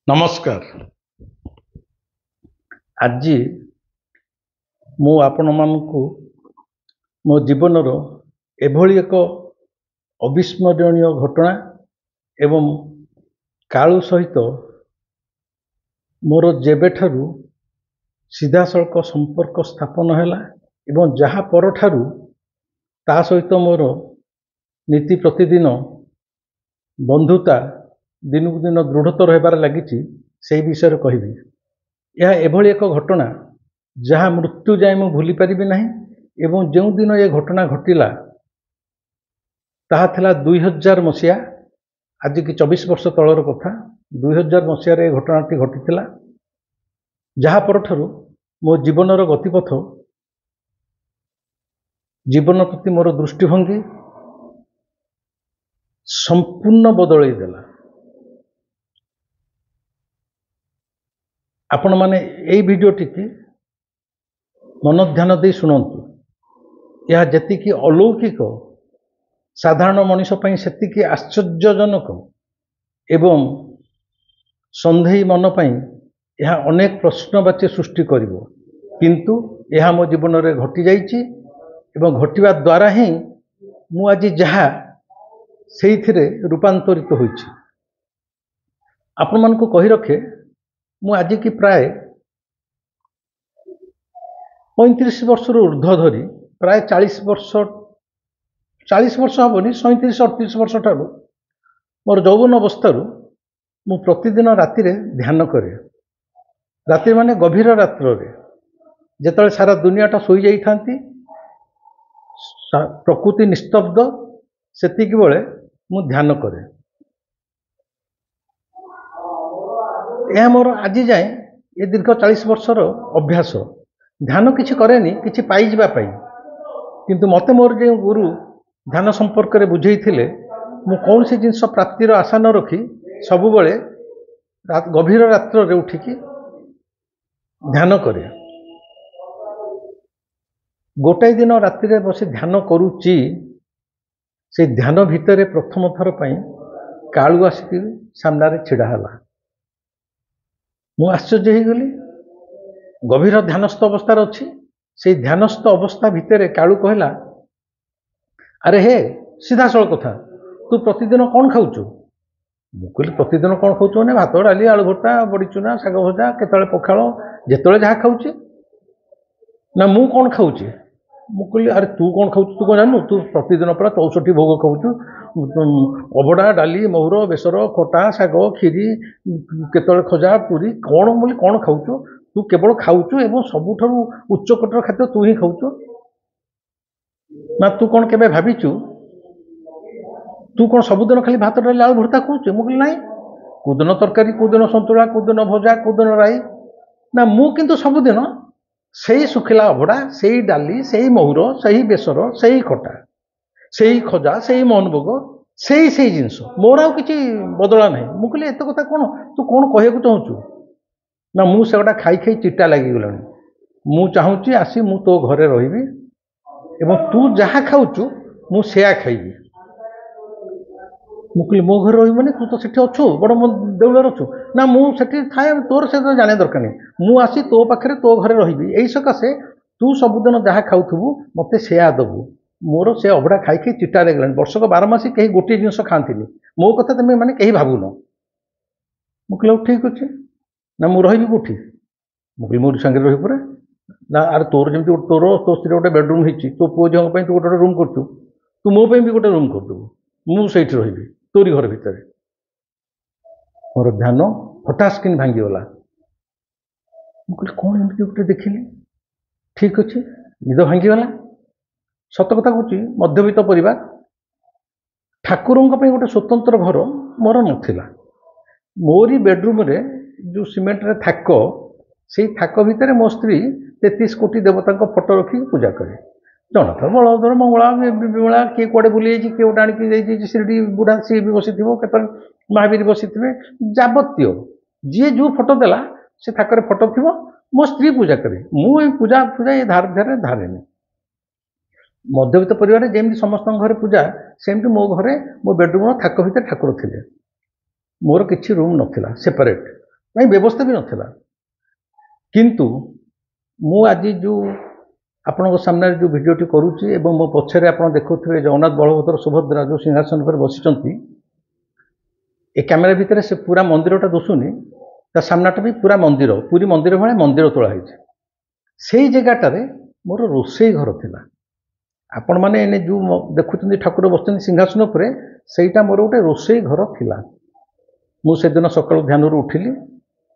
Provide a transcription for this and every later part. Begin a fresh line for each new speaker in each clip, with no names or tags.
नमस्कार। आज मु आपण मानकु मो जीवनर एभली एक अविस्मरणीय घटना एवं कालू सहित मोर जेबेठारु सीधासळख संपर्क स्थापन हैला एवं जहा परठारु ता सहित मोर नीति प्रतिदिन बंधुता दिनकु दिन दृढ़तर होबार लगी से विषय कहबी। यह एभली एक घटना जहाँ मृत्यु जाए मु भूली पारिबी नहीं एवं जो दिन ये घटना घटिला ताहा थिला 2000 मसीहा। आज की 24 वर्ष तलर कथा 2000 मसीह ये घटनाटी घटी जहाँ परठारु मो जीवनर गतिपथ जीवन प्रति मोर दृष्टिभंगी संपूर्ण बदलई देला। आपण माने यही भिडियोटी की मन ध्यान दे शुणु। यह जेतिकी अलौकिक साधारण मनीष पई सेतिकी आश्चर्यजनक एवं संदेही मन पई यह अनेक प्रश्नवाची सृष्टि करिवो, किंतु यह मो जीवन में घटी जाइछि एवं घटिवा द्वारा ही मु आज जहा सेइथिरे रूपांतरित होइछि। आपण मानकु कहि रखे मु आज की प्राय 35 वर्ष ऊर्ध्व धरी प्राय 40 वर्ष हेनी 37-38 वर्ष ठारू मोर यौवन अवस्थारू मु प्रतिदिन राति रे ध्यान करे। राति माने गभीर रात्र रे जेतले सारा दुनियाटा सोई जाई थांती प्रकृति निस्तब्ध सेतिकी बेले मु ध्यान करे। यह मोर आज जाए ये दीर्घ 40 वर्षर अभ्यास। ध्यान किछि करेनी किछि पाई जिबा पाई, किंतु मते मोर जे गुरु ध्यान संपर्क रे बुझेई थिले मु कौन सी जिनस प्राप्तिर आशा न रखी सबु बेले गभीर रात्र रे उठिकी ध्यान करे। गोटाई दिन राति रे बसी ध्यान करूची से ध्यान भितरे प्रथम थर पई कालू आसिक सामने रे छिड़ा हला। मु आश्चर्य हो गली। गभीर ध्यानस्थ अवस्था अच्छी से ध्यानस्थ अवस्था भितर कालू कहला, अरे हे सीधा सळ कथा तू प्रतिदिन कौन खाऊचु? मु कहली प्रतिदिन कौन खाऊचु ने भात डाली आलू भर्ता बड़ीचुना शाग भजा केतळे पखाळ जेतळे जहा खाऊची ना मु कौन खाऊची। मु कहली अरे तू कौन खाऊचु तू कौन जानू? तू प्रतिदिन पूरा 64 भोग खाऊचु अबड़ा डाली महुर बेसर खटा शाग खीरी केतळे खजा पूरी कौन बोली कौन खाऊचु? तू केवल खाऊचु एवं सबुठारु उच्च कोटर खाद्य तू ही खाऊचु ना तू कौन केबे भाबिचु तू कौन सबुदिन खाली भात डाली आलू भर्ता खाऊचु? मु कहली नाही, कोदिन तरकारी कोदिन संतुला कोदिन भजा कोदिन राई ना मु किंतु सबुदिन सेही सुखिला अबड़ा सेही डाली सेही महुर सेही बेसर सेही खटा सेही खजा सेही मोहनभोग सेही सेही जिनस मोर आउ किछि बदला नहीं। मु कहली एत कथा कौन तू कौन कहू चाहूचु ना मु से गोटा खाई खाई चिट्टा लगी गलानी। मु चाहूची आसी मु तो घरे रहिबी एवं तू जहा खाऊचु मु सेया खाइबी। मु कहली मो घर रही माने तू तो सेठी अछु बड़ देउलर अछु ना मु सेठी थाए तोर से तो जाने दरकार नहीं। मु आसी तो पाखरे तो घरे रहिबी एई सकासे तू सबुदिन जहा खाउथबु मते सेया दबु। मोर से अबड़ा खाई खाई चिट्टा लगलानी। वर्षक 12 मासी कहीं गोटे जिनस खाती मो कथा तुम मैंने कहीं भावुन। मु कहली ठीक अच्छे ना मु रही कौटी? मु कहली मोर संगे रही परे ना अरे तोर जमी तोर तो स्त्री गोटे बेडरूम होती तो पुओ झील तू गोटे रूम करचु तू मो भी गोटे रूम करदेबू मुझे रही तोरी घर भितर। मोर ध्यान हठात किन भांगीगला। मु कहली कौन एमती गोटे देखिली ठीक अच्छे निद भांगीगला। सत कथा कहूँ मध्यवित्त परिवार ठाकुरों गोटे स्वतंत्र घर मोर नाला। मोरी बेडरूम रे जो सीमेंट रे थाक से थाक भितर मो स्त्री 33 कोटी देवता फोटो रखी पूजा करे। जना था बलधर मंगला विमला किए कड़े बुली किए गोटे आणिकी शिरडी बुढ़ा सी भी बसी केत महावीर बसी जावतीय जी जो फोटो देला से थाकर फोटो थी मो स्त्री पूजा करे। मु पूजा पूजा ये धारेनी। मध्यवित्त परिवार जमी समस्त घर पूजा सेमती मो घरे मो बेडरूम थाक भितर ठाकुर थे। मोर किसी रूम नथिला सेपरेट ପାଇଁ ବ୍ୟବସ୍ଥା ବି ନଥିଲା। କିନ୍ତୁ ମୁଁ ଆଜି ଯେଉଁ ଆପଣଙ୍କ ସାମ୍ନାରେ ଯେଉଁ ଭିଡ଼ିଓଟି କରୁଛି ଏବଂ ମୋ ପଛରେ ଆପଣ ଦେଖୁଥିବେ ଜଗନ୍ନାଥ ବଳଭଦ୍ର ସୁଭଦ୍ରା ଯେଉଁ ସିଂହାସନ ଉପରେ ବସିଛନ୍ତି, ଏ କ୍ୟାମେରା ଭିତରେ ସେ ପୁରା ମନ୍ଦିରଟା ଦିଶୁନି, ତା ସାମ୍ନାଟା ବି ପୁରା ମନ୍ଦିର, ପୁରୀ ମନ୍ଦିର ଭଳିଆ ମନ୍ଦିର ତୋଳା ହେଇଛି। ସେଇ ଜାଗାଟାରେ ମୋର ରୋଷେଇ ଘର ଥିଲା। ଆପଣମାନେ ଏନେ ଯେଉଁ ଦେଖୁଛନ୍ତି ଠାକୁର ବସିଛନ୍ତି ସିଂହାସନ ଉପରେ, ସେଇଟା ମୋର ଗୋଟେ ରୋଷେଇ ଘର ଥିଲା। ମୁଁ ସେଦିନ ସକାଳୁ ଧ୍ୟାନରୁ ଉଠିଲି,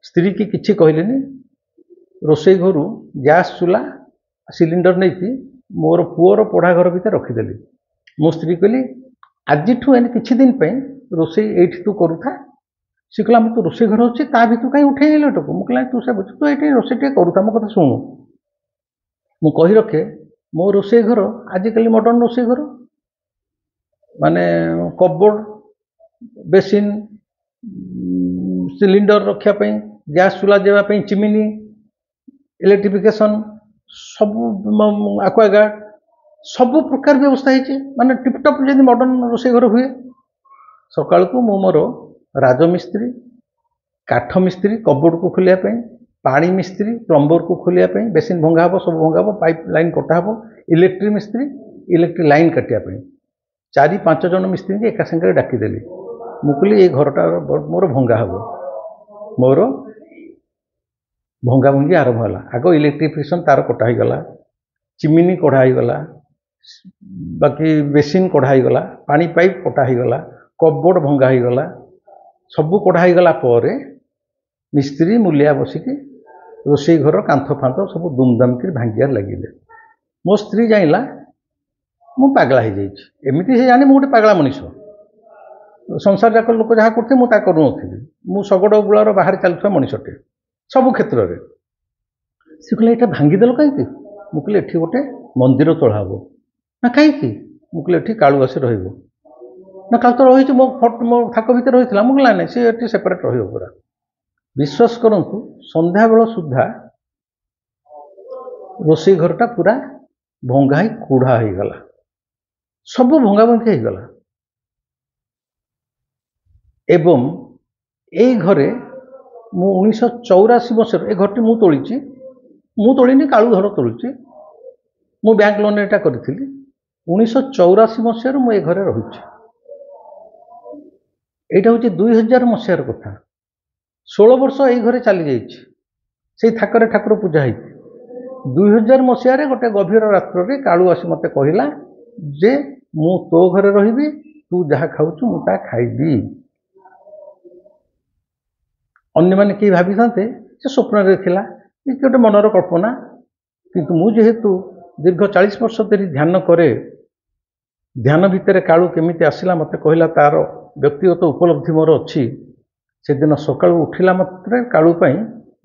ସ୍ତ୍ରୀ କି କିଛି କହିଲିନି, ରୋଷେଇ ଘରୁ ଗ୍ୟାସ୍ ଚୁଲା ସିଲିଣ୍ଡର ନେଇକି ମୋର ପୁଅର ପଢ଼ା ଘର ଭିତରେ ରଖିଦେଲି। ମୋ ସ୍ତ୍ରୀ କହିଲି ଆଜିଠୁ ଏନେ କିଛି ଦିନ ପାଇଁ ରୋଷେଇ ଏଇଠି ତୁ କରୁଥା। ସେ କହିଲା ଆମର ତ ରୋଷେଇ ଘର ଅଛି, ତା ଭିତରୁ କାହିଁ ଉଠେଇ ନେଲେ ଏଟାକୁ? ମୁଁ କହିଲା ତୁ ସେ ବୁଝୁ, ତୁ ଏଇଠି ରୋଷେଇ ଟିକେ କରୁଥା, ମୋ କଥା ଶୁଣୁ। ମୁଁ କହି ରଖେ ମୋ ରୋଷେଇ ଘର ଆଜିକାଲି ମଡ଼ର୍ଣ୍ଣ ରୋଷେଇ ଘର, ମାନେ କବୋର୍ଡ଼, ବେସିନ୍, ସିଲିଣ୍ଡର ରଖିବା ପାଇଁ, ଗ୍ୟାସ୍ ଚୁଲା ଦେବା ପାଇଁ ଚିମିନି, ଇଲେକ୍ଟ୍ରିଫିକେସନ୍, ସବୁ ଆକ୍ୱାଗାର୍ଡ଼, ସବୁ ପ୍ରକାର ବ୍ୟବସ୍ଥା ହେଇଛି, ମାନେ ଟିପଟପ୍ ଯେମିତି ମଡ଼ର୍ଣ୍ଣ ରୋଷେଇ ଘର ହୁଏ। ସକାଳକୁ ମୁଁ ମୋର ରାଜମିସ୍ତ୍ରୀ, କାଠ ମିସ୍ତ୍ରୀ କବୋର୍ଡ଼କୁ ଖୋଲିବା ପାଇଁ, ପାଣି ମିସ୍ତ୍ରୀ ପ୍ଲମ୍ବରକୁ ଖୋଲିବା ପାଇଁ, ବେସିନ୍ ଭଙ୍ଗା ହେବ, ସବୁ ଭଙ୍ଗା ହେବ, ପାଇପ୍ ଲାଇନ୍ କଟା ହେବ, ଇଲେକ୍ଟ୍ରିକ୍ ମିସ୍ତ୍ରୀ ଇଲେକ୍ଟ୍ରିକ୍ ଲାଇନ୍ କାଟିବା ପାଇଁ 4-5 ଜଣ ମିସ୍ତ୍ରୀକି ଏକା ସାଙ୍ଗରେ ଡାକିଦେଲି। ମୁଁ କହିଲି ଏଇ ଘରଟା ମୋର ଭଙ୍ଗା ହେବ। ମୋର ଭଙ୍ଗା ଭଙ୍ଗି ଆରମ୍ଭ ହେଲା। ଆଗ ଇଲେକ୍ଟ୍ରିଫିକେସନ୍ ତାର କଟା ହେଇଗଲା, ଚିମିନି କଢ଼ା ହେଇଗଲା, ବାକି ବେସିନ୍ କଢ଼ା ହେଇଗଲା, ପାଣି ପାଇପ୍ କଟା ହେଇଗଲା, କବୋର୍ଡ଼ ଭଙ୍ଗା ହେଇଗଲା। ସବୁ କଢ଼ା ହେଇଗଲା ପରେ ମିସ୍ତ୍ରୀ ମୂଲିଆ ବସିକି ରୋଷେଇ ଘର କାନ୍ଥ ଫାନ୍ଥ ସବୁ ଦୁମଦାମ କରି ଭାଙ୍ଗିବାରେ ଲାଗିଲେ। ମୋ ସ୍ତ୍ରୀ ଜାଣିଲା ମୁଁ ପାଗଳା ହେଇଯାଇଛି। ଏମିତି ସେ ଜାଣି ମୁଁ ଗୋଟେ ପାଗଳା ମଣିଷ, ସଂସାର ଯାକ ଲୋକ ଯାହା କରୁଥିବେ ମୁଁ ତା କରୁନଥିବି। ମୁଁ ଶଗଡ଼ ଗୁଳାର ବାହାରେ ଚାଲୁଥିବା ମଣିଷଟେ ସବୁ କ୍ଷେତ୍ରରେ। ସେ କହିଲେ ଏଇଟା ଭାଙ୍ଗିଦେଲ କାହିଁକି? ମୁଁ କହିଲି ଏଠି ଗୋଟେ ମନ୍ଦିର ତୋଳା ହେବ। ନା କାହିଁକି? ମୁଁ କହିଲି ଏଠି କାଳୁଆସି ରହିବ। ନା କାଳ ତ ରହିଛି, ମୋ ଥାକ ଭିତରେ ରହିଥିଲା। ମୁଁ କହିଲି ନାହିଁ, ସେ ଏଠି ସେପାରେଟ୍ ରହିବ ପୁରା। ବିଶ୍ୱାସ କରନ୍ତୁ, ସନ୍ଧ୍ୟାବେଳ ସୁଦ୍ଧା ରୋଷେଇ ଘରଟା ପୁରା ଭଙ୍ଗା ହେଇ କୁଢ଼ା ହେଇଗଲା, ସବୁ ଭଙ୍ଗାଭଙ୍ଗି ହେଇଗଲା। ଏବଂ ଏଇ ଘରେ ମୁଁ 1984 ମସିହାରେ ଏ ଘରଟି ମୁଁ ତୋଳିଛି। ମୁଁ ତୋଳିନି, କାଳୁ ଘର ତୋଳିଛି। ମୁଁ ବ୍ୟାଙ୍କ ଲୋନ୍ ଏଇଟା କରିଥିଲି। 1984 ମସିହାରୁ ମୁଁ ଏ ଘରେ ରହୁଛି। ଏଇଟା ହେଉଛି 2000 ମସିହାର କଥା। 16 ବର୍ଷ ଏଇ ଘରେ ଚାଲିଯାଇଛି, ସେଇ ଥାକରେ ଠାକୁର ପୂଜା ହେଇଛି। 2000 ମସିହାରେ ଗୋଟେ ଗଭୀର ରାତ୍ରରେ କାଳୁ ଆସି ମୋତେ କହିଲା ଯେ ମୁଁ ତୋ ଘରେ ରହିବି, ତୁ ଯାହା ଖାଉଛୁ ମୁଁ ତାହା ଖାଇବି। ଅନ୍ୟମାନେ କେହି ଭାବିଥାନ୍ତେ ସେ ସ୍ୱପ୍ନରେ ଥିଲା, କି ଗୋଟେ ମନର କଳ୍ପନା। କିନ୍ତୁ ମୁଁ ଯେହେତୁ ଦୀର୍ଘ 40 ବର୍ଷ ଧରି ଧ୍ୟାନ କରେ, ଧ୍ୟାନ ଭିତରେ କାଳୁ କେମିତି ଆସିଲା ମୋତେ କହିଲା, ତାର ବ୍ୟକ୍ତିଗତ ଉପଲବ୍ଧି ମୋର ଅଛି। ସେଦିନ ସକାଳୁ ଉଠିଲା ମାତ୍ରେ କାଳୁ ପାଇଁ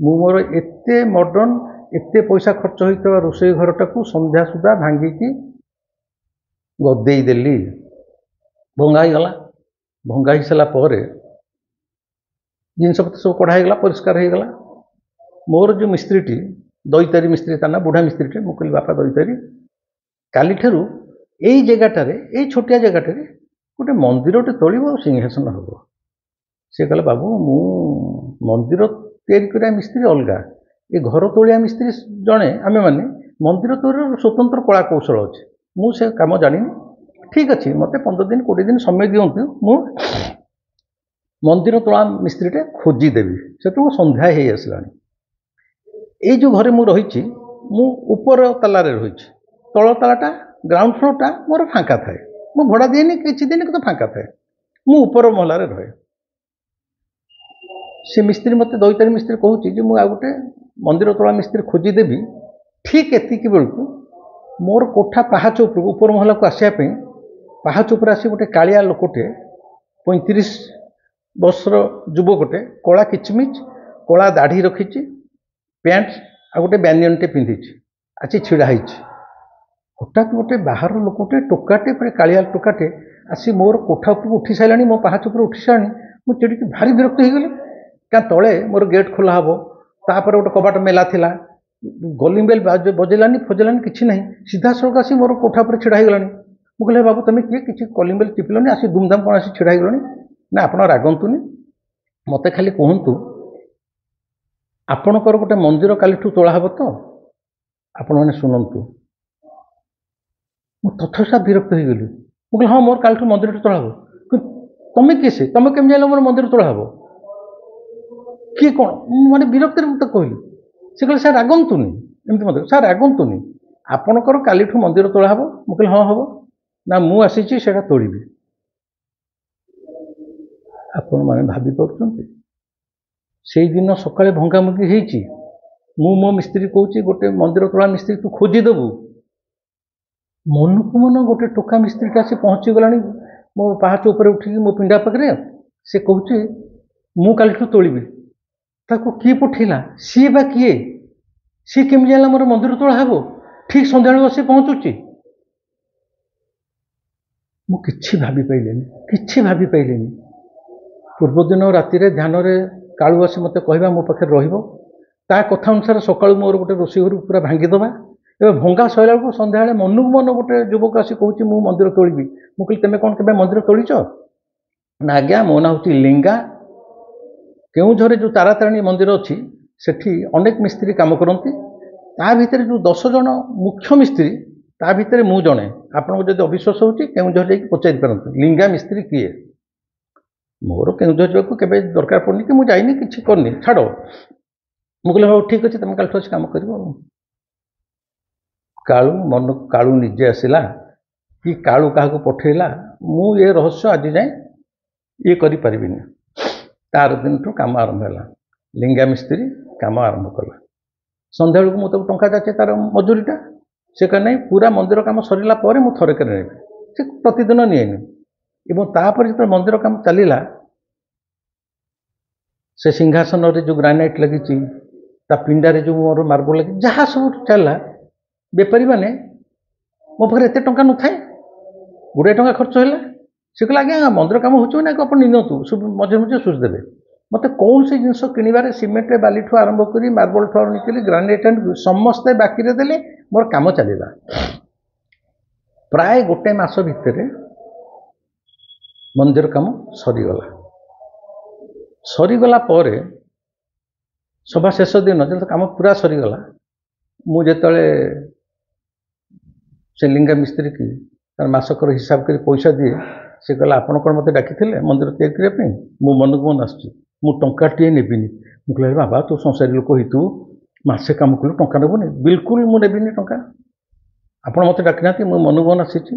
ମୁଁ ମୋର ଏତେ ମଡ଼ର୍ଣ୍ଣ, ଏତେ ପଇସା ଖର୍ଚ୍ଚ ହୋଇଥିବା ରୋଷେଇ ଘରଟାକୁ ସନ୍ଧ୍ୟା ସୁଦ୍ଧା ଭାଙ୍ଗିକି ଗଦେଇ ଦେଲି। ଭଙ୍ଗା ହେଇଗଲା। ଭଙ୍ଗା ହେଇସାରିଲା ପରେ ଜିନିଷପତ୍ର ସବୁ କଢ଼ା ହେଇଗଲା, ପରିଷ୍କାର ହେଇଗଲା। ମୋର ଯେଉଁ ମିସ୍ତ୍ରୀଟି, ଦଇତାରୀ ମିସ୍ତ୍ରୀ ତା ନା, ବୁଢ଼ା ମିସ୍ତ୍ରୀଟେ, ମୁଁ କହିଲି ବାପା ଦଇତାରୀ, କାଲିଠାରୁ ଏଇ ଜାଗାଟାରେ, ଏଇ ଛୋଟିଆ ଜାଗାଟାରେ ଗୋଟେ ମନ୍ଦିରଟେ ତୋଳିବ ଆଉ ସିଂହାସନ ହେବ। ସେ କହିଲା ବାବୁ, ମୁଁ ମନ୍ଦିର ତିଆରି କରିବା ମିସ୍ତ୍ରୀ ଅଲଗା, ଏ ଘର ତୋଳିଆ ମିସ୍ତ୍ରୀ ଜଣେ। ଆମେମାନେ ମନ୍ଦିର ତୋଳିବାର ସ୍ୱତନ୍ତ୍ର କଳା କୌଶଳ ଅଛି, ମୁଁ ସେ କାମ ଜାଣିନି। ଠିକ୍ ଅଛି, ମୋତେ 15 ଦିନ 20 ଦିନ ସମୟ ଦିଅନ୍ତୁ, ମୁଁ ମନ୍ଦିର ତୋଳା ମିସ୍ତ୍ରୀଟେ ଖୋଜିଦେବି। ସେତେବେଳେ ସନ୍ଧ୍ୟା ହେଇ ଆସିଲାଣି। ଏଇ ଯେଉଁ ଘରେ ମୁଁ ରହିଛି, ମୁଁ ଉପର ତାଲାରେ ରହିଛି। ତଳ ତାଲାଟା, ଗ୍ରାଉଣ୍ଡ ଫ୍ଲୋରଟା ମୋର ଫାଙ୍କା ଥାଏ। ମୁଁ ଭଡ଼ା ଦିଏନି, କିଛି ଦିନ କିନ୍ତୁ ଫାଙ୍କା ଥାଏ। ମୁଁ ଉପର ମହଲାରେ ରହେ। ସେ ମିସ୍ତ୍ରୀ ମୋତେ, ଦଇତାରୀ ମିସ୍ତ୍ରୀ କହୁଛି ଯେ ମୁଁ ଆଉ ଗୋଟେ ମନ୍ଦିର ତୋଳା ମିସ୍ତ୍ରୀ ଖୋଜିଦେବି। ଠିକ୍ ଏତିକି ବେଳକୁ ମୋର କୋଠା ପାହାଚ ଉପରକୁ, ଉପର ମହଲାକୁ ଆସିବା ପାଇଁ ପାହାଚ ଉପରେ ଆସି ଗୋଟେ କାଳିଆ ଲୋକଟେ, 35 ବର୍ଷର ଯୁବକଟେ, କଳା କିଚମିଚ, କଳା ଦାଢ଼ି ରଖିଛି, ପ୍ୟାଣ୍ଟ ଆଉ ଗୋଟେ ବ୍ୟାନିୟନଟେ ପିନ୍ଧିଛି, ଆସି ଛିଡ଼ା ହେଇଛି। ହଠାତ୍ ଗୋଟେ ବାହାର ଲୋକଟେ, ଟୋକାଟେ, ପୁରା କାଳିଆ ଟୋକାଟେ ଆସି ମୋର କୋଠା ଉପରକୁ ଉଠି ସାରିଲାଣି, ମୋ ପାହାଚ ଉପରେ ଉଠି ସାରିଲାଣି। ମୁଁ ଚିଡ଼ିକି ଭାରି ବିରକ୍ତ ହେଇଗଲି। କାରଣ ତଳେ ମୋର ଗେଟ୍ ଖୋଲା ହେବ, ତାପରେ ଗୋଟେ କବାଟ ମେଲା ଥିଲା, କଲିଂ ବେଲ୍ ବଜେଇଲାନି, ଫଜେଇଲାନି, କିଛି ନାହିଁ। ସିଧାସଳଖ ଆସି ମୋର କୋଠା ଉପରେ ଛିଡ଼ା ହେଇଗଲାଣି। ମୁଁ କହିଲି ବାବୁ ତୁମେ କିଏ? କିଛି କଲିଂ ବେଲ୍ ଟିପିଲନି, ଆସି ଦୁମଦାମ କ'ଣ ଆସି ଛିଡ଼ା ହେଇଗଲାଣି? ନା ଆପଣ ରାଗନ୍ତୁନି, ମୋତେ ଖାଲି କୁହନ୍ତୁ ଆପଣଙ୍କର ଗୋଟେ ମନ୍ଦିର କାଲିଠୁ ତୋଳା ହେବ ତ? ଆପଣମାନେ ଶୁଣନ୍ତୁ। ମୁଁ ତଥାପି ବିରକ୍ତ ହେଇଗଲି। ମୁଁ କହିଲି ହଁ ମୋର କାଲିଠୁ ମନ୍ଦିରଟା ତୋଳା ହେବ। ତମେ କିଏ ସେ? ତମେ କେମିତି ଜାଣିଲ ମୋର ମନ୍ଦିର ତୋଳା ହେବ? କିଏ କ'ଣ? ମାନେ ବିରକ୍ତିରେ ମୁଁ ତ କହିଲି। ସେ କହିଲେ ସାର୍ ରାଗନ୍ତୁନି, ଏମିତି ମୋତେ ସାର୍ ରାଗନ୍ତୁନି, ଆପଣଙ୍କର କାଲିଠୁ ମନ୍ଦିର ତୋଳା ହେବ। ମୁଁ କହିଲି ହଁ ହେବ। ନା ମୁଁ ଆସିଛି ସେଇଟା ତୋଳିବି। ଆପଣମାନେ ଭାବିପାରୁଛନ୍ତି ସେଇଦିନ ସକାଳେ ଭଙ୍ଗାଭଙ୍ଗି ହେଇଛି। ମୁଁ ମୋ ମିସ୍ତ୍ରୀ କହୁଛି ଗୋଟେ ମନ୍ଦିର ତୋଳା ମିସ୍ତ୍ରୀ ତୁ ଖୋଜିଦେବୁ। ମନକୁ ମନ ଗୋଟେ ଟୋକା ମିସ୍ତ୍ରୀଟା ଆସି ପହଞ୍ଚିଗଲାଣି ମୋ ପାହାଚ ଉପରେ ଉଠିକି ମୋ ପିଣ୍ଡା ପାଖରେ। ସେ କହୁଛି ମୁଁ କାଲିଠୁ ତୋଳିବି। ତାକୁ କିଏ ପଠେଇଲା? ସିଏ ବା କିଏ? ସିଏ କେମିତି ଜାଣିଲା ମୋର ମନ୍ଦିର ତୋଳା ହେବ? ଠିକ୍ ସନ୍ଧ୍ୟାବେଳକୁ ଆସି ପହଞ୍ଚୁଛି। ମୁଁ କିଛି ଭାବିପାଇଲିନି। ପୂର୍ବଦିନ ରାତିରେ ଧ୍ୟାନରେ କାଳୁ ଆସି ମୋତେ କହିବା ମୋ ପାଖରେ ରହିବ, ତା କଥା ଅନୁସାରେ ସକାଳୁ ମୋର ଗୋଟେ ରୋଷେଇ ଘରକୁ ପୁରା ଭାଙ୍ଗିଦେବା। ଏବେ ଭଙ୍ଗା ସରିଲା ବେଳକୁ ସନ୍ଧ୍ୟାବେଳେ ମନକୁ ମନ ଗୋଟେ ଯୁବକ ଆସି କହୁଛି ମୁଁ ମନ୍ଦିର ତୋଳିବି। ମୁଁ କହିଲି ତମେ କ'ଣ କେବେ ମନ୍ଦିର ତୋଳିଛ? ନା ଆଜ୍ଞା ମୋ ନାଁ ହେଉଛି ଲିଙ୍ଗା। କେଉଁଝରରେ ଯେଉଁ ତାରାତାରିଣୀ ମନ୍ଦିର ଅଛି ସେଠି ଅନେକ ମିସ୍ତ୍ରୀ କାମ କରନ୍ତି। ତା ଭିତରେ ଯେଉଁ 10 ଜଣ ମୁଖ୍ୟ ମିସ୍ତ୍ରୀ ତା ଭିତରେ ମୁଁ ଜଣେ। ଆପଣଙ୍କୁ ଯଦି ଅବିଶ୍ୱାସ ହେଉଛି କେଉଁଝର ଯାଇକି ପଚାରି ପାରନ୍ତୁ ଲିଙ୍ଗା ମିସ୍ତ୍ରୀ କିଏ। ମୋର କେଉଁଝର ଯିବାକୁ କେବେ ଦରକାର ପଡ଼ୁନି କି ମୁଁ ଯାଇନି, କିଛି କରିନି, ଛାଡ଼। ମୁଁ କହିଲି ହଉ ଠିକ୍ ଅଛି, ତମେ କାଲିଠୁ ଆସି କାମ କରିବ। କାଳୁ ନିଜେ ଆସିଲା କି କାଳୁ କାହାକୁ ପଠେଇଲା, ମୁଁ ଏ ରହସ୍ୟ ଆଜି ଯାଏଁ ଇଏ କରିପାରିବିନି। ତାର ଦିନଠୁ କାମ ଆରମ୍ଭ ହେଲା। ଲିଙ୍ଗା ମିସ୍ତ୍ରୀ କାମ ଆରମ୍ଭ କଲା। ସନ୍ଧ୍ୟାବେଳକୁ ମୁଁ ତାକୁ ଟଙ୍କା ଯାଚେ ତାର ମଜୁରୀଟା। ସେ କହିଲେ ନାହିଁ ପୁରା ମନ୍ଦିର କାମ ସରିଲା ପରେ ମୁଁ ଥରକରେ ନେବି। ସେ ପ୍ରତିଦିନ ନିଏନି। ଏବଂ ତାପରେ ଯେତେବେଳେ ମନ୍ଦିର କାମ ଚାଲିଲା, ସେ ସିଂହାସନରେ ଯେଉଁ ଗ୍ରାନାଇଟ୍ ଲାଗିଛି, ତା ପିଣ୍ଡାରେ ଯେଉଁ ମୋର ମାର୍ବଲ ଲାଗିଛି, ଯାହା ସବୁ ଚାଲିଲା, ବେପାରୀମାନେ ମୋ ପାଖରେ ଏତେ ଟଙ୍କା ନଥାଏ, ଗୁଡ଼ାଏ ଟଙ୍କା ଖର୍ଚ୍ଚ ହେଲା। ସେ କହିଲେ ଆଜ୍ଞା ମନ୍ଦିର କାମ ହେଉଛି ନା ଆପଣ ନିଅନ୍ତୁ, ମଝିରେ ସୁଝି ଦେବେ। ମୋତେ କୌଣସି ଜିନିଷ କିଣିବାରେ ସିମେଣ୍ଟ ବାଲିଠୁ ଆରମ୍ଭ କରି ମାର୍ବଲଠୁ ଆରମ୍ଭ କରି ଗ୍ରାନାଇଟ୍ ସମସ୍ତେ ବାକିରେ ଦେଲେ, ମୋର କାମ ଚାଲିଲା। ପ୍ରାୟ 1 ମାସ ଭିତରେ ମନ୍ଦିର କାମ ସରିଗଲା ପରେ ସଭା ଶେଷ ଦିନ ଯେତେବେଳେ କାମ ପୁରା ସରିଗଲା, ମୁଁ ଯେତେବେଳେ ସେ ଲିଙ୍ଗା ମିସ୍ତ୍ରୀକି ତାର ମାସକର ହିସାବ କରି ପଇସା ଦିଏ, ସେ କହିଲା ଆପଣ କ'ଣ ମୋତେ ଡାକିଥିଲେ ମନ୍ଦିର ତିଆରି କରିବା ପାଇଁ? ମୁଁ ମନକୁ ମନ ଆସୁଛି, ମୁଁ ଟଙ୍କାଟିଏ ନେବିନି। ମୁଁ କହିଲି ବାବା ତୁ ସଂସାରୀ ଲୋକ ହେଇତୁ, ମାସେ କାମ କଲୁ ଟଙ୍କା ନେବୁନି? ବିଲକୁଲ ମୁଁ ନେବିନି ଟଙ୍କା। ଆପଣ ମୋତେ ଡାକିନାହାନ୍ତି, ମୁଁ ମନକୁ ମନ ଆସିଛି।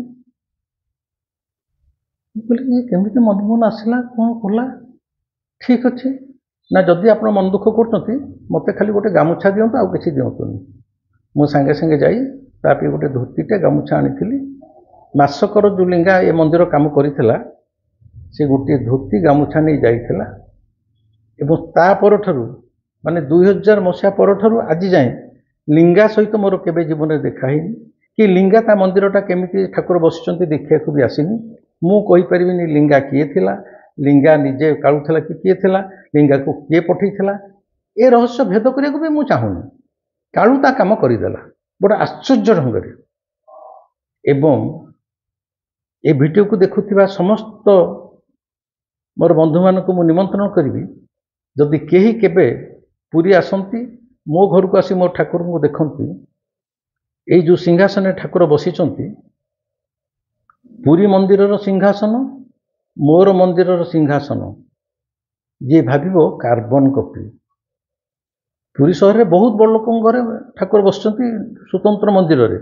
ମୁଁ କହିଲି କେମିତି ମନକୁ ମନ ଆସିଲା, କ'ଣ କଲା? ଠିକ୍ ଅଛି ନା, ଯଦି ଆପଣ ମନ ଦୁଃଖ କରୁଛନ୍ତି ମୋତେ ଖାଲି ଗୋଟେ ଗାମୁଛା ଦିଅନ୍ତୁ, ଆଉ କିଛି ଦିଅନ୍ତୁନି। ମୁଁ ସାଙ୍ଗେ ସାଙ୍ଗେ ଯାଇ ତା ପାଇଁ ଗୋଟେ ଧୋତିଟେ ଗାମୁଛା ଆଣିଥିଲି। ମାସକର ଯେଉଁ ଲିଙ୍ଗା ଏ ମନ୍ଦିର କାମ କରିଥିଲା, ସେ ଗୋଟିଏ ଧୋତି ଗାମୁଛା ନେଇ ଯାଇଥିଲା। ଏବଂ ତା ପରଠାରୁ ମାନେ 2000 ମସିହା ପରଠାରୁ ଆଜି ଯାଏଁ ଲିଙ୍ଗା ସହିତ ମୋର କେବେ ଜୀବନରେ ଦେଖା ହେଇନି, କି ଲିଙ୍ଗା ତା ମନ୍ଦିରଟା କେମିତି ଠାକୁର ବସିଛନ୍ତି ଦେଖିବାକୁ ବି ଆସିନି। ମୁଁ କହିପାରିବିନି ଲିଙ୍ଗା କିଏ ଥିଲା, ଲିଙ୍ଗା ନିଜେ କାଳୁ ଥିଲା କି କିଏ ଥିଲା, ଲିଙ୍ଗାକୁ କିଏ ପଠେଇଥିଲା। ଏ ରହସ୍ୟ ଭେଦ କରିବାକୁ ବି ମୁଁ ଚାହୁଁନି। କାଳୁ ତା କାମ କରିଦେଲା ଗୋଟେ ଆଶ୍ଚର୍ଯ୍ୟ ଢଙ୍ଗରେ। ଏବଂ ଏ ଭିଡ଼ିଓକୁ ଦେଖୁଥିବା ସମସ୍ତ ମୋର ବନ୍ଧୁମାନଙ୍କୁ ମୁଁ ନିମନ୍ତ୍ରଣ କରିବି, ଯଦି କେହି କେବେ ପୁରୀ ଆସନ୍ତି, ମୋ ଘରକୁ ଆସି ମୋ ଠାକୁରଙ୍କୁ ଦେଖନ୍ତି, ଏଇ ଯେଉଁ ସିଂହାସନରେ ଠାକୁର ବସିଛନ୍ତି, ପୁରୀ ମନ୍ଦିରର ସିଂହାସନ, ମୋର ମନ୍ଦିରର ସିଂହାସନ, ଯିଏ ଭାବିବ କାର୍ବନ କପି। ପୁରୀ ସହରରେ ବହୁତ ବଡ଼ ଲୋକଙ୍କ ଘରେ ଠାକୁର ବସିଛନ୍ତି ସ୍ୱତନ୍ତ୍ର ମନ୍ଦିରରେ,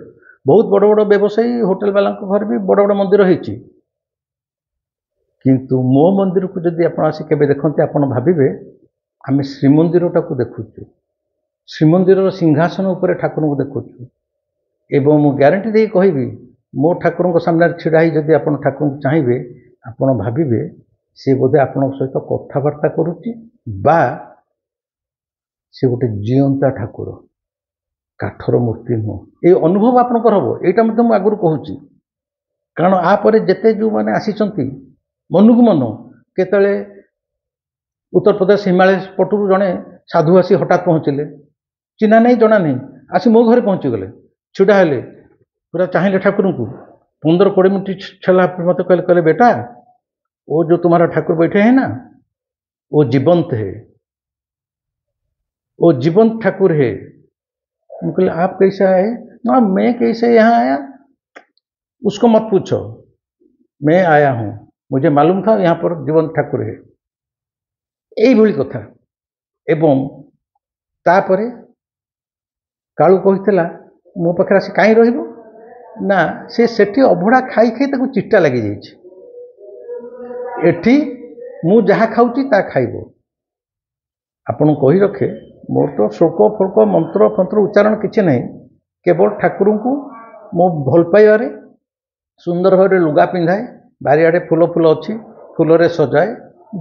ବହୁତ ବଡ଼ ବଡ଼ ବ୍ୟବସାୟୀ ହୋଟେଲ ବାଲାଙ୍କ ଘରେ ବି ବଡ଼ ବଡ଼ ମନ୍ଦିର ହେଇଛି। କିନ୍ତୁ ମୋ ମନ୍ଦିରକୁ ଯଦି ଆପଣ ଆସି କେବେ ଦେଖନ୍ତି, ଆପଣ ଭାବିବେ ଆମେ ଶ୍ରୀମନ୍ଦିରଟାକୁ ଦେଖୁଛୁ, ଶ୍ରୀମନ୍ଦିରର ସିଂହାସନ ଉପରେ ଠାକୁରଙ୍କୁ ଦେଖୁଛୁ। ଏବଂ ମୁଁ ଗ୍ୟାରେଣ୍ଟି ଦେଇ କହିବି, ମୋ ଠାକୁରଙ୍କ ସାମ୍ନାରେ ଛିଡ଼ା ହେଇ ଯଦି ଆପଣ ଠାକୁରଙ୍କୁ ଚାହିଁବେ, ଆପଣ ଭାବିବେ ସେ ବୋଧେ ଆପଣଙ୍କ ସହିତ କଥାବାର୍ତ୍ତା କରୁଛି, ବା ସେ ଗୋଟେ ଜିଅନ୍ତା ଠାକୁର, କାଠର ମୂର୍ତ୍ତି ନୁହଁ। ଏଇ ଅନୁଭବ ଆପଣଙ୍କର ହେବ। ଏଇଟା ମଧ୍ୟ ମୁଁ ଆଗରୁ କହୁଛି, କାରଣ ଆ ପରେ ଯେତେ ଯେଉଁମାନେ ଆସିଛନ୍ତି ମନକୁ ମନ, କେତେବେଳେ ଉତ୍ତରପ୍ରଦେଶ ହିମାଳୟ ପଟରୁ ଜଣେ ସାଧୁ ଆସି ହଠାତ୍ ପହଞ୍ଚିଲେ, ଚିହ୍ନା ନାହିଁ ଜଣା ନାହିଁ, ଆସି ମୋ ଘରେ ପହଞ୍ଚିଗଲେ, ଛିଡ଼ା ହେଲେ, ପୁରା ଚାହିଁଲେ ଠାକୁରଙ୍କୁ। 15-20 ମିନିଟ୍ ଛେଲା ମୋତେ କହିଲେ ବେଟା वो जो तुम्हारा ठाकुर बैठे हैं ना, वो जीवंत है। वो जीवंत ठाकुर है। मैं कहले आप कैसे आए? ना मैं कैसे यहाँ आया उसको मत पूछो, मैं आया हूँ, मुझे मालूम था यहाँ पर जीवंत ठाकुर है। এইଭଳି କଥା। ଏବଂ ତାପରେ କାଳୁ କହିଥିଲା ମୋ ପାଖରେ ଆସି କାହିଁ ରହିବ ନା ସେ ସେଠି ଅଭଡ଼ା ଖାଇ ଖାଇ ତାକୁ ଚିଟା ଲାଗିଯାଇଛି, ଏଠି ମୁଁ ଯାହା ଖାଉଛି ତା ଖାଇବ। ଆପଣଙ୍କୁ କହି ରଖେ ମୋର ତ ଶ୍ଳୋକ ଫୋକ ମନ୍ତ୍ର ଫନ୍ତ୍ର ଉଚ୍ଚାରଣ କିଛି ନାହିଁ, କେବଳ ଠାକୁରଙ୍କୁ ମୋ ଭଲ ପାଇବାରେ ସୁନ୍ଦର ଭାବରେ ଲୁଗା ପିନ୍ଧାଏ, ବାରିଆଡ଼େ ଫୁଲ ଫୁଲ ଅଛି, ଫୁଲରେ ସଜାଏ,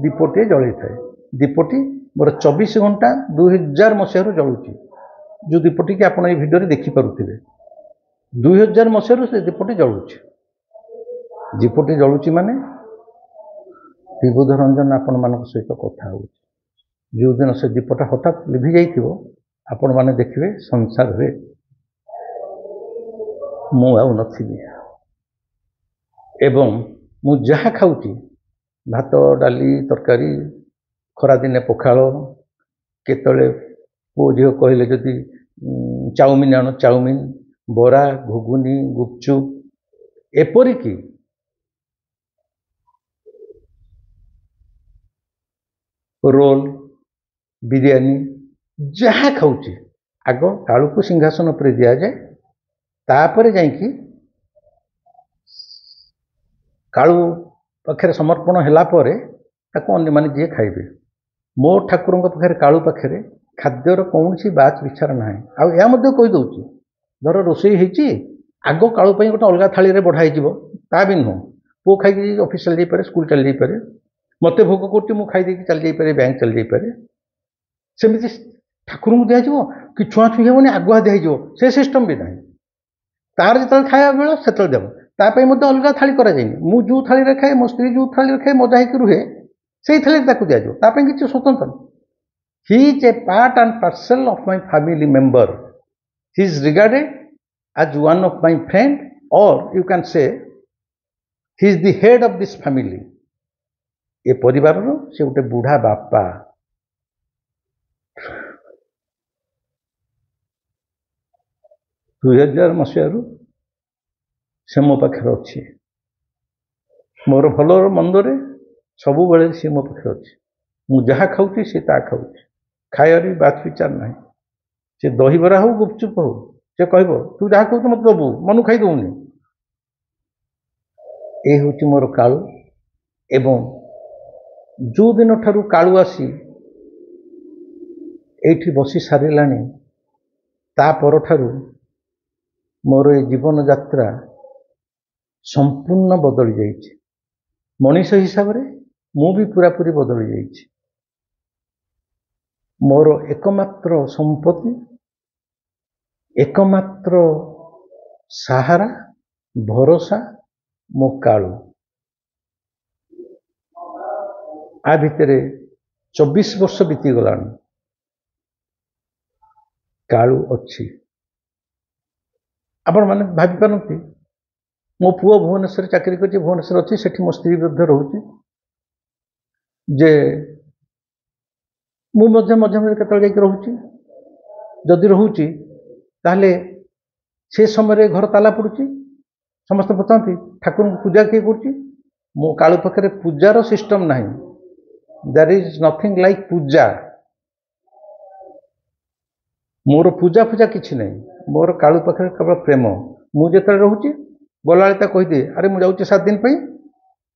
ଦୀପଟିଏ ଜଳେଇଥାଏ। ଦୀପଟି ମୋର 24 ଘଣ୍ଟା 2000 ମସିହାରୁ ଜଳୁଛି, ଯେଉଁ ଦୀପଟିକି ଆପଣ ଏଇ ଭିଡ଼ିଓରେ ଦେଖିପାରୁଥିବେ। 2000 ମସିହାରୁ ସେ ଦୀପଟି ଜଳୁଛି। ଦୀପଟି ଜଳୁଛି ମାନେ ବିବୁଧ ରଞ୍ଜନ ଆପଣମାନଙ୍କ ସହିତ କଥା ହେଉଛି। ଯେଉଁଦିନ ସେ ଦୀପଟା ହଠାତ୍ ଲିଭି ଯାଇଥିବ ଆପଣମାନେ ଦେଖିବେ ସଂସାରରେ ମୁଁ ଆଉ ନଥିବି। ଏବଂ ମୁଁ ଯାହା ଖାଉଛି ଭାତ ଡାଲି ତରକାରୀ, ଖରାଦିନେ ପଖାଳ, କେତେବେଳେ ପୁଅ ଝିଅ କହିଲେ ଯଦି ଚାଉମିନ ଆଣ ଚାଉମିନ, ବରା ଘୁଗୁନି ଗୁପଚୁପ, ଏପରିକି ରୋଲ ବିରିୟାନୀ ଯାହା ଖାଉଛି ଆଗ କାଳୁକୁ ସିଂହାସନ ଉପରେ ଦିଆଯାଏ, ତାପରେ ଯାଇକି କାଳୁ ପାଖରେ ସମର୍ପଣ ହେଲା ପରେ ତାକୁ ଅନ୍ୟମାନେ ଯିଏ ଖାଇବେ। ମୋ ଠାକୁରଙ୍କ ପାଖରେ କାଳୁ ପାଖରେ ଖାଦ୍ୟର କୌଣସି ବାଛ ବିଚାର ନାହିଁ। ଆଉ ଏହା ମଧ୍ୟ କହିଦେଉଛି, ଧର ରୋଷେଇ ହେଇଛି ଆଗ କାଳୁ ପାଇଁ ଗୋଟେ ଅଲଗା ଥାଳିରେ ବଢ଼ା ହେଇଯିବ, ତା ବି ନୁହଁ। ପୁଅ ଖାଇକି ଅଫିସ ଚାଲି ଯାଇପାରେ, ସ୍କୁଲ ଚାଲି ଯାଇପାରେ, ମୋତେ ଭୋଗ କରୁଛି ମୁଁ ଖାଇଦେଇକି ଚାଲି ଯାଇପାରେ, ବ୍ୟାଙ୍କ ଚାଲି ଯାଇପାରେ। ସେମିତି ଠାକୁରଙ୍କୁ ଦିଆଯିବ କି ଛୁଆଁଛୁଇଁ ହେବନି, ଆଗୁଆ ଦିଆଯିବ, ସେ ସିଷ୍ଟମ ବି ନାହିଁ। ତାର ଯେତେବେଳେ ଖାଇବା ବେଳ ସେତେବେଳେ ଦେବ, ତା ପାଇଁ ମଧ୍ୟ ଅଲଗା ଥାଳି କରାଯାଇନି। ମୁଁ ଯେଉଁ ଥାଳିରେ ଖାଏ, ମୋ ସ୍ତ୍ରୀ ଯେଉଁ ଥାଳିରେ ଖାଏ, ମଜା ହେଇକି ରୁହେ, ସେଇ ଥାଳିରେ ତାକୁ ଦିଆଯିବ, ତା ପାଇଁ କିଛି ସ୍ୱତନ୍ତ୍ର। He is a part and parcel of my family member, he is regarded as one of my friend, or you can say he is the head of this family। ଏ ପରିବାରର ସେ ଗୋଟେ ବୁଢ଼ା ବାପା। 2000 ମସିହାରୁ ସେ ମୋ ପାଖରେ ଅଛି। ମୋର ଭଲର ମନ୍ଦରେ ସବୁବେଳେ ସେ ମୋ ପାଖରେ ଅଛି। ମୁଁ ଯାହା ଖାଉଛି ସେ ତାହା ଖାଉଛି, ଖାଇବାର ବି ବାଛ ବିଚାର ନାହିଁ। ସେ ଦହିବରା ହଉ ଗୁପଚୁପ ହଉ, ସେ କହିବ ତୁ ଯାହା କହୁଛୁ ମୋତେ ଦେବୁ, ମନକୁ ଖାଇ ଦେଉନି। ଏ ହେଉଛି ମୋର କାଳୁ। ଏବଂ ଯେଉଁ ଦିନ ଠାରୁ କାଳୁ ଆସି ଏଇଠି ବସି ସାରିଲାଣି, ତା ପରଠାରୁ ମୋର ଏ ଜୀବନ ଯାତ୍ରା ସମ୍ପୂର୍ଣ୍ଣ ବଦଳି ଯାଇଛି। ମଣିଷ ହିସାବରେ ମୁଁ ବି ପୁରାପୁରି ବଦଳି ଯାଇଛି। ମୋର ଏକମାତ୍ର ସମ୍ପତ୍ତି, ଏକମାତ୍ର ସାହାରା, ଭରସା ମୋ କାଳୁ। ଆ ଭିତରେ 24 ବର୍ଷ ବିତିଗଲାଣି, କାଳୁ ଅଛି। ଆପଣମାନେ ଭାବିପାରନ୍ତି ମୋ ପୁଅ ଭୁବନେଶ୍ୱରରେ ଚାକିରି କରିଛି, ଭୁବନେଶ୍ୱର ଅଛି, ସେଠି ମୋ ସ୍ତ୍ରୀ ମଧ୍ୟ ରହୁଛି, ଯେ ମୁଁ ମଧ୍ୟ ମଝେ ମଝେ କେତେବେଳେ ଯାଇକି ରହୁଛି। ଯଦି ରହୁଛି ତାହେଲେ ସେ ସମୟରେ ଘର ତାଲା ପଡ଼ୁଛି। ସମସ୍ତେ ପଚାରନ୍ତି ଠାକୁରଙ୍କୁ ପୂଜା କିଏ କରୁଛି? ମୋ କାଳୁ ପାଖରେ ପୂଜାର ସିଷ୍ଟମ ନାହିଁ। ଦେୟାର ଇଜ୍ ନଥିଙ୍ଗ ଲାଇକ୍ ପୂଜା। ମୋର ପୂଜା ଫୂଜା କିଛି ନାହିଁ। ମୋର କାଳୁ ପାଖରେ କେବଳ ପ୍ରେମ। ମୁଁ ଯେତେବେଳେ ରହୁଛି ଗଲାବେଳେ ତା କହିଦିଏ, ଆରେ ମୁଁ ଯାଉଛି 7 ଦିନ ପାଇଁ,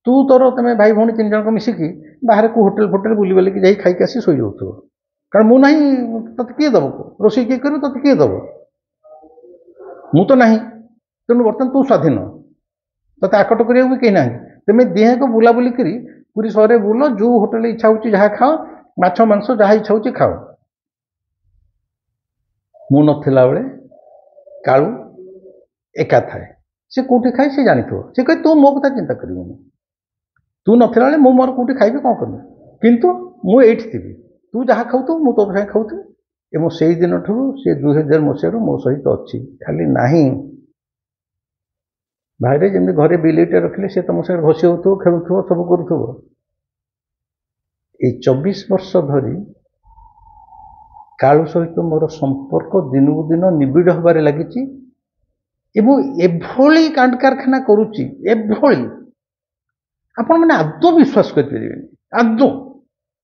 ତୁ ତୋର ତମେ ଭାଇ ଭଉଣୀ 3 ଜଣଙ୍କ ମିଶିକି ବାହାରେ କେଉଁ ହୋଟେଲ ଫୋଟେଲ ବୁଲି ବାଲିକି ଯାଇ ଖାଇକି ଆସି ଶୋଇଯାଉଥିବ। କାରଣ ମୁଁ ନାହିଁ, ତୋତେ କିଏ ଦେବ? ରୋଷେଇ କିଏ କରିବ? ତୋତେ କିଏ ଦେବ? ମୁଁ ତ ନାହିଁ। ତେଣୁ ବର୍ତ୍ତମାନ ତୁ ସ୍ୱାଧୀନ, ତୋତେ ଆକଟ କରିବାକୁ ବି କେହି ନାହିଁ। ତୁମେ ଦିହେଁକ ବୁଲାବୁଲି କରି ପୁରୀ ସହରରେ ବୁଲ, ଯେଉଁ ହୋଟେଲ ଇଚ୍ଛା ହେଉଛି ଯାହା ଖାଅ, ମାଛ ମାଂସ ଯାହା ଇଚ୍ଛା ହେଉଛି ଖାଅ। ମୁଁ ନଥିଲା ବେଳେ କାଳୁ ଏକା ଥାଏ। ସେ କେଉଁଠି ଖାଏ ସେ ଜାଣିଥିବ। ସେ କହେ ତୁ ମୋ କଥା ଚିନ୍ତା କରିବୁନି, ତୁ ନଥିଲା ବେଳେ ମୁଁ ମୋର କେଉଁଠି ଖାଇବି କ'ଣ କରିବି, କିନ୍ତୁ ମୁଁ ଏଇଠି ଥିବି, ତୁ ଯାହା ଖାଉଥିବୁ ମୁଁ ତୋ ସାଙ୍ଗେ ଖାଉଥିବି। ଏବଂ ସେଇ ଦିନଠାରୁ ସେ 2000 ମସିହାରୁ ମୋ ସହିତ ଅଛି। ଖାଲି ନାହିଁ ଭାଇରେ ଯେମିତି ଘରେ ବିଲେଇଟେ ରଖିଲେ ସେ ତମ ସାଙ୍ଗରେ ଘଷି ହେଉଥିବ, ଖେଳୁଥିବ, ସବୁ କରୁଥିବ। ଏଇ 24 ବର୍ଷ ଧରି କାଳୁ ସହିତ ମୋର ସମ୍ପର୍କ ଦିନକୁ ଦିନ ନିବିଡ଼ ହେବାରେ ଲାଗିଛି ଏବଂ ଏଭଳି କାଣ୍ଡ କାରଖାନା କରୁଛି, ଏଭଳି ଆପଣମାନେ ଆଦୌ ବିଶ୍ୱାସ କରିପାରିବେନି। ଆଦୌ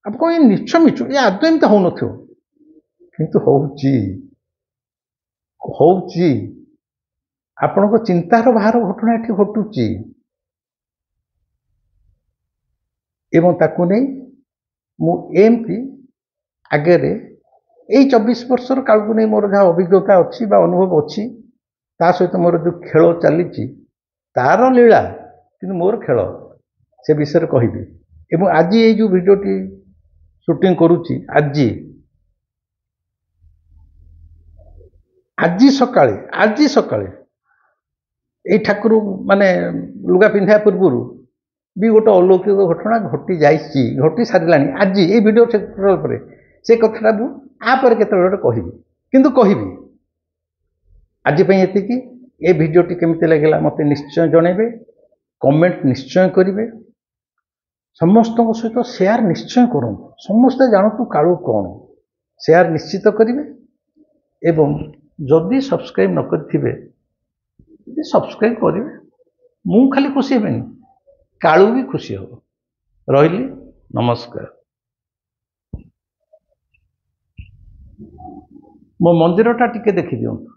ଆପଣ ଏ ନିଛ ମିଛ ଏ ଆଦୌ ଏମିତି ହେଉନଥିବ, କିନ୍ତୁ ହଉଛି। ଆପଣଙ୍କ ଚିନ୍ତାର ବାହାର ଘଟଣା ଏଠି ଘଟୁଛି ଏବଂ ତାକୁ ନେଇ ମୁଁ ଏମିତି ଆଗରେ ଏଇ 24 ବର୍ଷର କାଳକୁ ନେଇ ମୋର ଯାହା ଅଭିଜ୍ଞତା ଅଛି ବା ଅନୁଭବ ଅଛି, ତା ସହିତ ମୋର ଯେଉଁ ଖେଳ ଚାଲିଛି ତାର ଲୀଳା, କିନ୍ତୁ ମୋର ଖେଳ ସେ ବିଷୟରେ କହିବି। ଏବଂ ଆଜି ଏଇ ଯେଉଁ ଭିଡ଼ିଓଟି ସୁଟିଂ କରୁଛି, ଆଜି ସକାଳେ ଏଇ ଠାକୁର ମାନେ ଲୁଗା ପିନ୍ଧିବା ପୂର୍ବରୁ ବି ଗୋଟେ ଅଲୌକିକ ଘଟଣା ଘଟି ସାରିଲାଣି। ଆଜି ଏଇ ଭିଡ଼ିଓ ପରେ ସେ କଥାଟା ମୁଁ ପରେ କେତେବେଳେ ଗୋଟେ କହିବି, କିନ୍ତୁ କହିବି। ଆଜି ପାଇଁ ଏତିକି। ଏ ଭିଡ଼ିଓଟି କେମିତି ଲାଗିଲା ମୋତେ ନିଶ୍ଚୟ ଜଣାଇବେ, କମେଣ୍ଟ ନିଶ୍ଚୟ କରିବେ, ସମସ୍ତଙ୍କ ସହିତ ସେୟାର ନିଶ୍ଚୟ କରନ୍ତୁ, ସମସ୍ତେ ଜାଣନ୍ତୁ କାଳୁ କ'ଣ, ସେୟାର ନିଶ୍ଚିତ କରିବେ। ଏବଂ ଯଦି ସବସ୍କ୍ରାଇବ୍ ନ କରିଥିବେ ସବସ୍କ୍ରାଇବ୍ କରିବେ। ମୁଁ ଖାଲି ଖୁସି ହେବେନି, କାଳୁ ବି ଖୁସି ହେବ। ରହିଲି, ନମସ୍କାର। ମୋ ମନ୍ଦିରଟା ଟିକେ ଦେଖିଦିଅନ୍ତୁ।